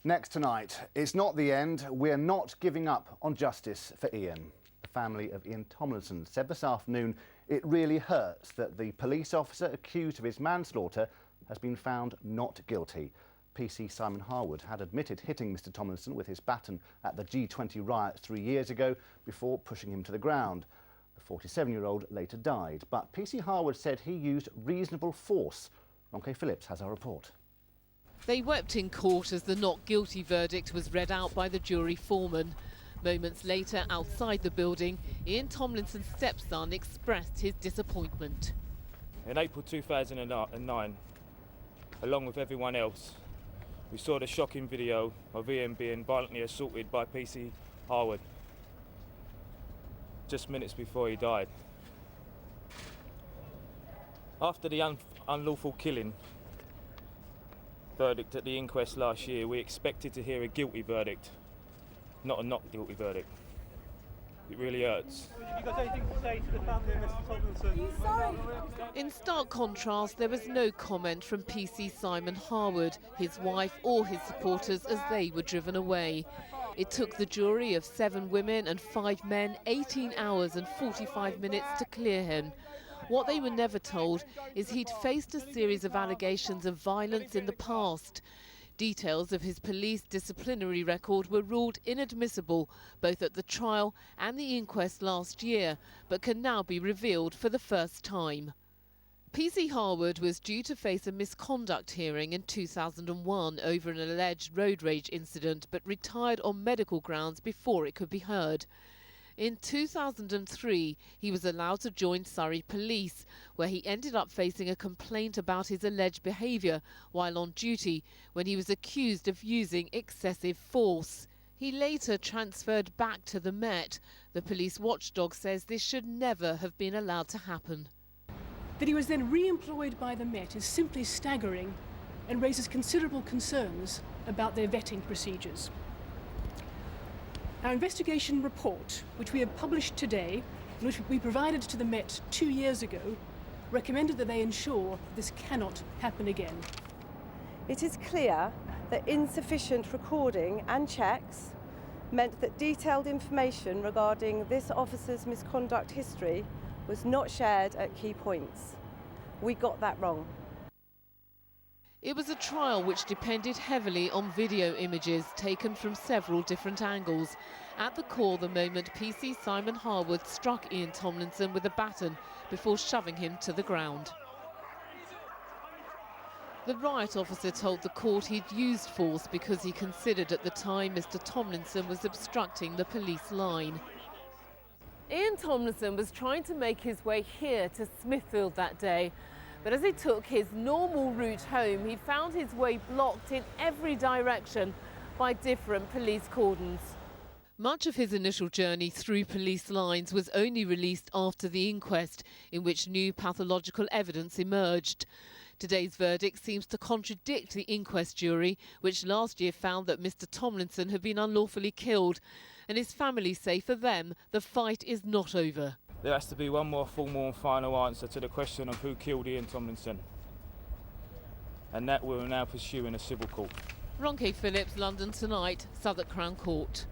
Next tonight, it's not the end. We're not giving up on justice for Ian. The family of Ian Tomlinson said this afternoon it really hurts that the police officer accused of his manslaughter has been found not guilty. PC Simon Harwood had admitted hitting Mr Tomlinson with his baton at the G20 riots 3 years ago before pushing him to the ground. The 47-year-old later died, but PC Harwood said he used reasonable force. Ronke Phillips has our report. They wept in court as the not guilty verdict was read out by the jury foreman. Moments later, outside the building, Ian Tomlinson's stepson expressed his disappointment. In April 2009, along with everyone else, we saw the shocking video of Ian being violently assaulted by PC Harwood just minutes before he died. After the unlawful killing verdict at the inquest last year, we expected to hear a guilty verdict, not a not guilty verdict. It really hurts. Have you got anything to say to the family of Mr Tomlinson? In stark contrast, there was no comment from PC Simon Harwood, his wife or his supporters as they were driven away. It took the jury of 7 women and 5 men 18 hours and 45 minutes to clear him. What they were never told is he'd faced a series of allegations of violence in the past. Details of his police disciplinary record were ruled inadmissible both at the trial and the inquest last year, but can now be revealed for the first time. PC Harwood was due to face a misconduct hearing in 2001 over an alleged road rage incident, but retired on medical grounds before it could be heard. In 2003, he was allowed to join Surrey Police, where he ended up facing a complaint about his alleged behaviour while on duty, when he was accused of using excessive force. He later transferred back to the Met. The police watchdog says this should never have been allowed to happen. That he was then re-employed by the Met is simply staggering and raises considerable concerns about their vetting procedures. Our investigation report, which we have published today, and which we provided to the Met 2 years ago, recommended that they ensure this cannot happen again. It is clear that insufficient recording and checks meant that detailed information regarding this officer's misconduct history was not shared at key points. We got that wrong. It was a trial which depended heavily on video images taken from several different angles. At the core, the moment PC Simon Harwood struck Ian Tomlinson with a baton before shoving him to the ground. The riot officer told the court he'd used force because he considered at the time Mr Tomlinson was obstructing the police line. Ian Tomlinson was trying to make his way here to Smithfield that day. But as he took his normal route home, he found his way blocked in every direction by different police cordons. Much of his initial journey through police lines was only released after the inquest, in which new pathological evidence emerged. Today's verdict seems to contradict the inquest jury, which last year found that Mr Tomlinson had been unlawfully killed. And his family say for them, the fight is not over. There has to be one more formal and final answer to the question of who killed Ian Tomlinson, and that we will now pursue in a civil court. Ronke Phillips, London Tonight, Southwark Crown Court.